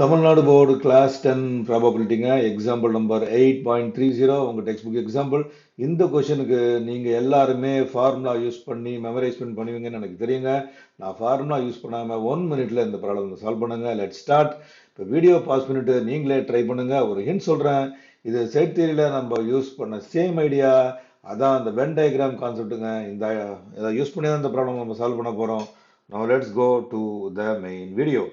Tamil Nadu board class 10 ப்ராபபிலிட்டிங்க example number 8.30 உங்கள் text book example. இந்த கொஷனுக்கு நீங்கள் எல்லாருமே ஃபார்முலா யூஸ் பண்ணி மெமரைஸ் பண்ணி பண்ணுவீங்கன்னு எனக்கு தெரியுங்க. நான் ஃபார்முலா யூஸ் பண்ணாமல் 1 மினிட்ல இந்த ப்ராப்ளம் சால்வ் பண்ணுங்க. Let start. இப்போ வீடியோ பாஸ் பண்ணிட்டு நீங்களே ட்ரை பண்ணுங்க. ஒரு ஹிண்ட் சொல்கிறேன். இது செட் தியரியில் நம்ம யூஸ் பண்ண சேம் ஐடியா, அதான் அந்த வென் டயக்ராம் கான்செப்ட்டுங்க. இதை யூஸ் பண்ணி தான் இந்த ப்ராப்ளம் நம்ம சால்வ் பண்ண போகிறோம். Now let's go to the main video.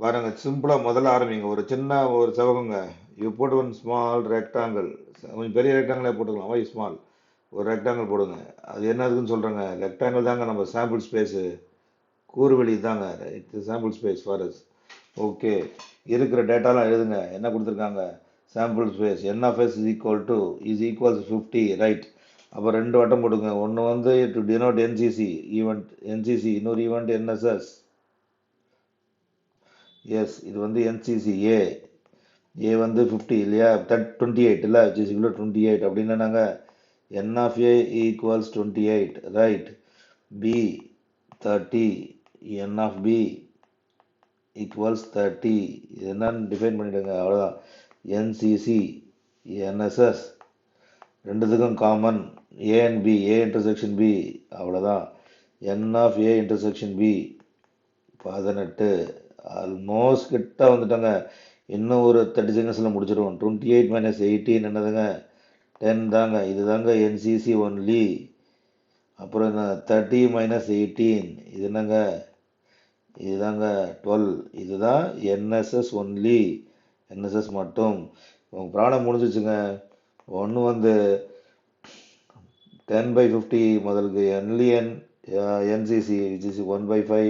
பாருங்க, சிம்பிளா முதல்ல ஆரம்பிங்க. ஒரு செவகங்க. யூ போட்டு ஒன் ஸ்மால் ரெக்டாங்கிள். கொஞ்சம் பெரிய ரெக்டாங்கிளே போட்டுக்கலாம். வை ஸ்மால். ஒரு ரெக்டாங்கிள் போடுங்க. அது என்னதுன்னு சொல்றேங்க. ரெக்டாங்கிள் தாங்க நம்ம சாம்பிள் ஸ்பேஸ், கூறுவெளி தாங்க. It's sample space for us. Okay, இருக்கிற டேட்டாலாம் எழுதுங்க. என்ன கொடுத்துருக்காங்க? Sample space n of s is equal to 50, right. அப்போ ரெண்டு வட்டம் போடுங்க. ஒன்று வந்து to denote NCC event, NCC. இன்னொரு ஈவெண்ட் என்எஸ்எஸ். எஸ், இது வந்து என்சிசி ஏ. ஏ வந்து 50 இல்லையா, 28 இல்லை, 28 அப்படின்னா நாங்கள் n of a equals 28, right. b 30, n of b equals 30. இது என்னன்னு டிஃபைன் பண்ணிடுங்க, அவ்வளோதான். என்சிசி என்எஸ்எஸ் ரெண்டுத்துக்கும் common A and B, A intersection B, அவ்வளோதான். n of a intersection B 18. Almost கிட்ட வந்துட்டாங்க. இன்னும் ஒரு 30 செகண்ட்ஸில் முடிச்சிடுவோம். 28 - 18 என்னதுங்க? 10 தாங்க. இது தாங்க என்சிசி ஒன்லி. அப்புறம் என்ன 30 - 18, இது என்னங்க? இதுதாங்க 12. இதுதான் என்எஸ்எஸ் ஒன்லி, என்எஸ்எஸ் மட்டும். உங்கள் ப்ராப்ளம் முடிஞ்சிச்சுங்க. ஒன்று வந்து 10/50 முதலுக்கு ஒன்லி என்சிசி விச் இஸ் 1/5.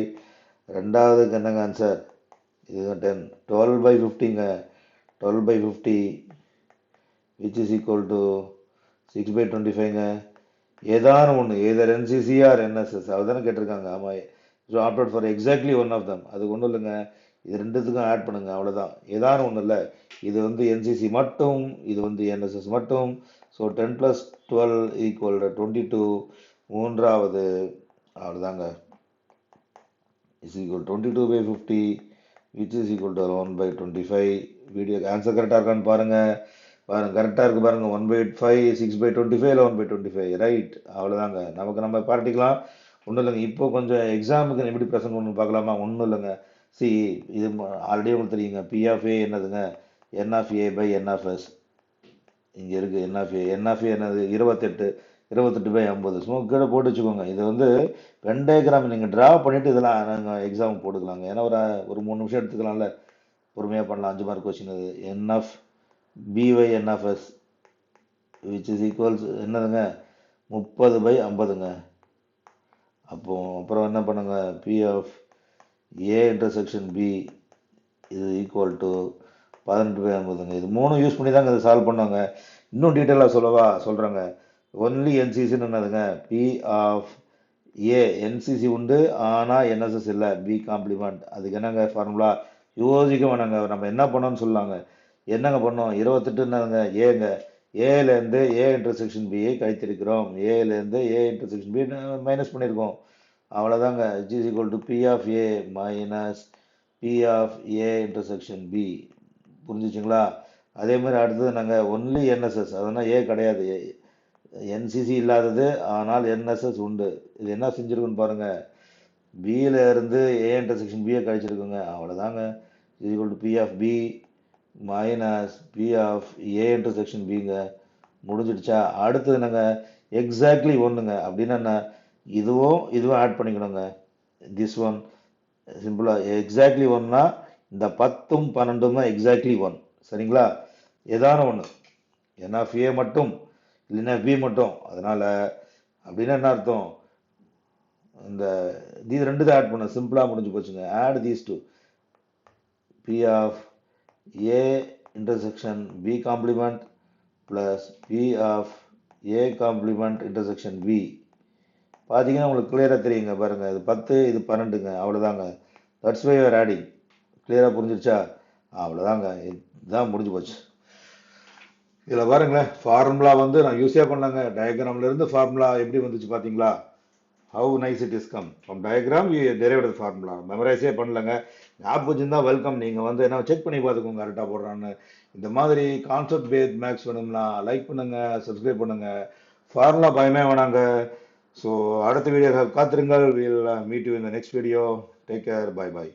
ரெண்டாவதுக்கு என்னங்க ஆன்சர்? இதுதான் 10. 12/50ங்க. 12/50 விச் இஸ் ஈக்குவல் டு 6/25ங்க. ஏதான ஒன்று, ஏதர் என்சிசி ஆர் என்எஸ்எஸ், அதுதானே கேட்டிருக்காங்க. ஆமாம். So opt for exactly one of them. அது ஒன்றும் இல்லைங்க, இது ரெண்டுத்துக்கும் ஆட் பண்ணுங்க, அவ்வளோதான். ஏதான ஒன்றும் இல்லை. இது வந்து என்சிசி மட்டும், இது வந்து என்எஸ்எஸ் மட்டும். ஸோ 10 + 12 = 22. மூன்றாவது, அவ்வளோதாங்க. is equal to 22/50 which is equal to 1/25. Video answer கரெக்டாக இருக்கான்னு பாருங்க. கரெக்டாக இருக்கு பாருங்க. 1/5, 6/25 இல்லை 1/25, ரைட். அவ்வளோதாங்க. நம்ம பார்ட்டிக்கலாம். ஒன்றும் இல்லைங்க. இப்போ கொஞ்சம் எக்ஸாமுக்கு எப்படி ப்ரெசென்ட் பண்ணணும்னு பார்க்கலாமா? ஒன்றும் இல்லைங்க. சி, இது ஆல்ரெடி உங்களுக்கு தெரியுங்க. பி ஆஃப் ஏ என்னதுங்க? n of a by n of s. இங்கே இருக்குது n of a என்னது? 28/50. சும்மா கீழே போட்டு வச்சுக்கோங்க. இது வந்து வென் டயக்ராம் நீங்கள் ட்ரா பண்ணிவிட்டு இதெல்லாம் நாங்கள் எக்ஸாம் போட்டுக்கலாங்க. ஏன்னா ஒரு 3 நிமிஷம் எடுத்துக்கலாம்ல, பொறுமையாக பண்ணலாம். 5 மார்க் கொஸ்டின் அது. n of b by n of s which is equals என்னதுங்க? 30/50ங்க. அப்புறம் என்ன பண்ணுங்க? p of a intersection b இது ஈக்குவல் டு 18/50ங்க. இது 3 யூஸ் பண்ணி தாங்க இதை சால்வ் பண்ணாங்க. இன்னும் டீட்டெயிலாக சொல்கிறாங்க. ஒன்லி என்சிசின்னு என்னதுங்க? B of A. என்சிசி உண்டு, ஆனால் என்எஸ்எஸ் இல்லை. B complement. அதுக்கு என்னங்க ஃபார்முலா? யோசிக்க வேணாங்க. நம்ம என்ன பண்ணோம்னு சொல்லாங்க. என்னங்க பண்ணோம்? 28 என்னதுங்க? ஏங்க. ஏலேருந்து ஏ இன்டர்செக்ஷன் பியை கழித்திருக்கிறோம். ஏலேருந்து ஏ இன்டர்செக்ஷன் பி மைனஸ் பண்ணியிருக்கோம். அவ்வளோதாங்க. It is equal to B of A minus B of A intersection B. புரிஞ்சிச்சுங்களா? அதே மாதிரி அடுத்தது நாங்கள் ஒன்லி என்எஸ்எஸ், அதனால் ஏ கிடையாது. என்சிசி இல்லாதது, ஆனால் என்எஸ்எஸ் உண்டு. இது என்ன செஞ்சுருக்குன்னு பாருங்கள். பியில் இருந்து ஏ இன்டர்செக்ஷன் பியை கழிச்சிருக்குங்க. அவ்வளோதாங்க. இது equal to B of B minus B of A intersection பிங்க. முடிஞ்சிடுச்சா? அடுத்தது நாங்கள் எக்ஸாக்ட்லி ஒன்றுங்க. அப்படின்னா என்ன? இதுவும் ஆட் பண்ணிக்கணுங்க. திஸ் ஒன் சிம்பிளாக எக்ஸாக்ட்லி ஒன்னா இந்த 10ம் 12ம் தான் எக்ஸாக்ட்லி 1. சரிங்களா? ஏதான ஒன்று. n of a மட்டும், இல்லைன்னா பி மட்டும். அதனால் அப்படின்னா என்ன அர்த்தம்? இது ரெண்டு தான் ஆட் பண்ண. சிம்பிளாக முடிஞ்சு போச்சுங்க. Add these two. P of A intersection B complement plus P of A complement intersection B. பார்த்தீங்கன்னா உங்களுக்கு கிளியராக தெரியுங்க. பாருங்கள், இது 10, இது 12ங்க. அவ்வளோதாங்க. That's why you're adding. கிளியராக புரிஞ்சிருச்சா? அவ்வளோதாங்க. இதுதான் முடிஞ்சு போச்சு. இதில் பாருங்களேன், ஃபார்முலா வந்து நான் யூஸே பண்ணாங்க. டயக்ராம்லேருந்து ஃபார்முலா எப்படி வந்துச்சு பார்த்தீங்களா? how nice it is come. From diagram, we derived the formula. Memorize பண்ணலங்க. ஞாபகம் வச்சிருந்தா வெல்கம். நீங்க வந்து என்ன செக் பண்ணி பார்த்துக்கோங்க கரெக்டா போடுறான்னு. இந்த மாதிரி கான்செப்ட் பேஸ்ட் மேக்ஸ் வேணும்னா லைக் பண்ணுங்க, சப்ஸ்கிரைப் பண்ணுங்க. ஃபார்முலா பயமே வேணாங்க. ஸோ அடுத்த வீடியோ காத்திருங்கள். Will meet you in the next video. Take care. Bye by.